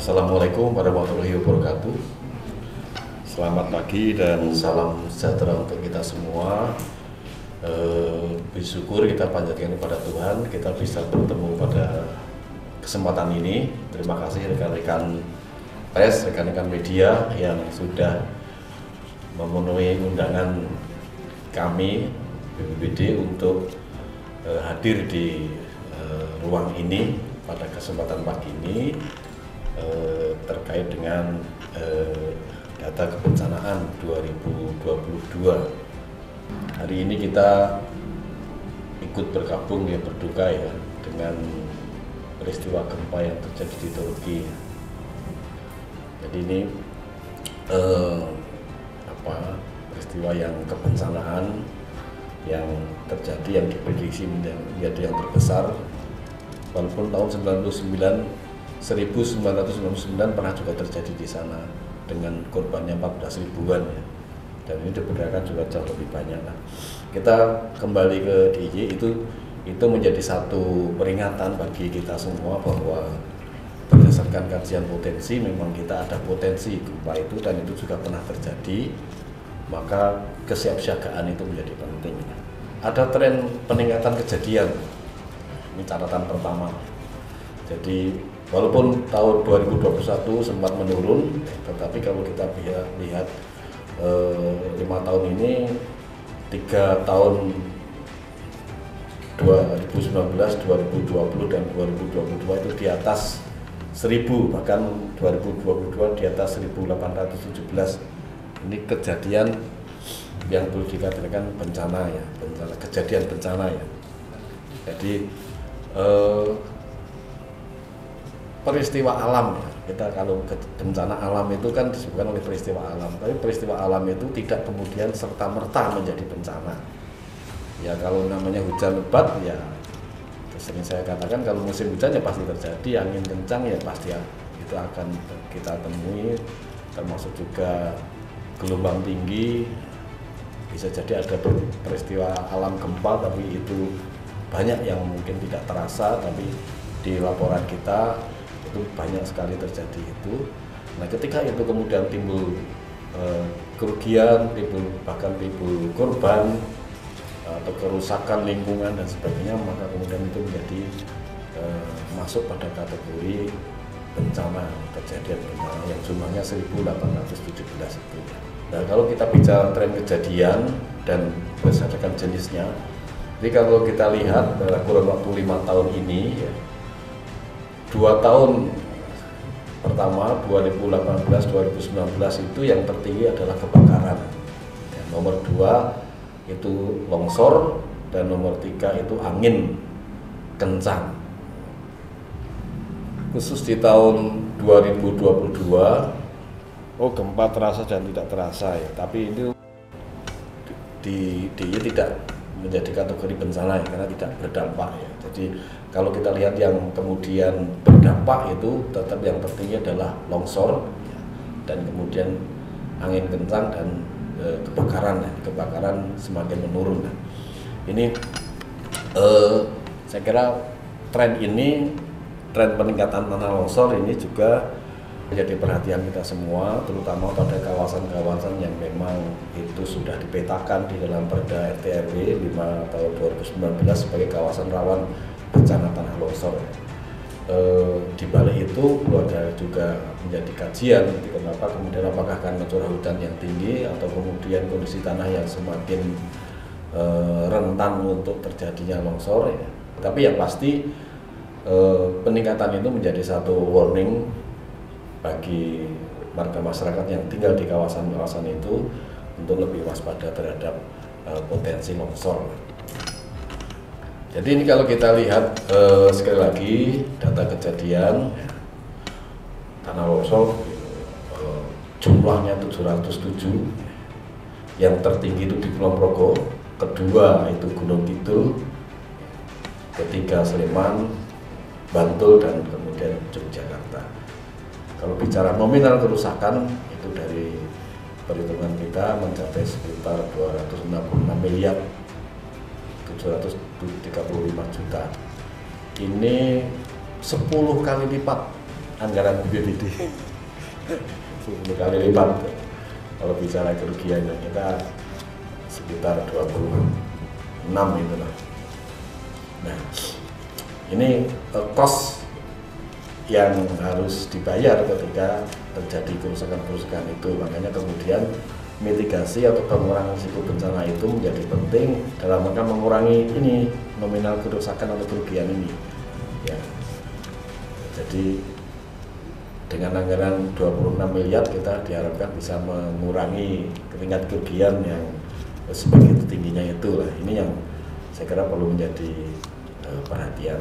Assalamualaikum warahmatullahi wabarakatuh. Selamat pagi dan salam sejahtera untuk kita semua. Bersyukur kita panjatkan kepada Tuhan kita bisa bertemu pada kesempatan ini. Terima kasih rekan-rekan pers, rekan-rekan media yang sudah memenuhi undangan kami BPBD untuk hadir di ruang ini pada kesempatan pagi ini terkait dengan data kebencanaan 2022. Hari ini kita ikut bergabung ya, berduka ya dengan peristiwa gempa yang terjadi di Turki. Jadi ini peristiwa yang kebencanaan yang terjadi, yang diprediksi menjadi yang terbesar. Walaupun tahun 1999 pernah juga terjadi di sana dengan korbannya 14 ribuan ya. Dan ini diperkirakan juga jauh lebih banyak. Nah, kita kembali ke DIY itu menjadi satu peringatan bagi kita semua bahwa berdasarkan kajian potensi memang kita ada potensi gempa itu dan itu juga pernah terjadi, maka kesiapsiagaan itu menjadi penting. Ada tren peningkatan kejadian, ini catatan pertama. Jadi walaupun tahun 2021 sempat menurun, tetapi kalau kita lihat 5 tahun ini, 3 tahun 2019, 2020 dan 2022 itu di atas 1000, bahkan 2022 di atas 1817. Ini kejadian yang perlu dikatakan bencana ya, kejadian bencana ya. Jadi peristiwa alam ya. Kita kalau bencana alam itu kan disebutkan oleh peristiwa alam, tapi peristiwa alam itu tidak kemudian serta-merta menjadi bencana. Ya kalau namanya hujan lebat ya sering saya katakan kalau musim hujan ya pasti terjadi, angin kencang ya pasti ya, itu akan kita temui, termasuk juga gelombang tinggi. Bisa jadi ada peristiwa alam gempa tapi itu banyak yang mungkin tidak terasa, tapi di laporan kita itu banyak sekali terjadi itu. Nah ketika itu kemudian timbul kerugian, bahkan timbul korban atau kerusakan lingkungan dan sebagainya, maka kemudian itu menjadi masuk pada kategori bencana, kejadian bencana yang jumlahnya 1817 itu. Nah kalau kita bicara tren kejadian dan berdasarkan jenisnya, jadi kalau kita lihat dalam kurun waktu 5 tahun ini ya, 2 tahun pertama 2018-2019 itu yang tertinggi adalah kebakaran ya, nomor 2 itu longsor dan nomor 3 itu angin kencang. Khusus di tahun 2022 gempa terasa dan tidak terasa ya, tapi itu DIY tidak menjadi kategori bencana ya, karena tidak berdampak ya. Jadi kalau kita lihat yang kemudian berdampak itu tetap yang tertinggi adalah longsor ya, dan kemudian angin kencang dan kebakaran ya. Kebakaran semakin menurun. Nah, ini saya kira tren peningkatan tanah longsor ini juga menjadi perhatian kita semua, terutama pada kawasan-kawasan yang memang itu sudah dipetakan di dalam Perda RT/RW 5 tahun 2019 sebagai kawasan rawan bencana tanah longsor. Di balik itu ada juga menjadi kajian, kenapa kemudian apakah karena curah hujan yang tinggi atau kemudian kondisi tanah yang semakin rentan untuk terjadinya longsor ya. Tapi yang pasti peningkatan itu menjadi satu warning bagi warga masyarakat yang tinggal di kawasan-kawasan itu untuk lebih waspada terhadap potensi longsor. Jadi ini kalau kita lihat sekali lagi data kejadian tanah longsor jumlahnya 707, yang tertinggi itu di Kulon Progo, kedua itu Gunung Kidul, ketiga Sleman, Bantul, dan kemudian Yogyakarta. Kalau bicara nominal kerusakan itu dari perhitungan kita mencapai sekitar 266 miliar 735 juta. Ini 10 kali lipat anggaran BPD 10 kali lipat. Kalau bicara kerugiannya kita sekitar 26 itu lah. Nah, ini cost yang harus dibayar ketika terjadi kerusakan-kerusakan itu. Makanya kemudian mitigasi atau pengurangan risiko bencana itu menjadi penting dalam rangka mengurangi ini nominal kerusakan atau kerugian ini. Ya. Jadi dengan anggaran 26 miliar kita diharapkan bisa mengurangi tingkat kerugian yang sebegitu tingginya itu lah. Ini yang saya kira perlu menjadi perhatian.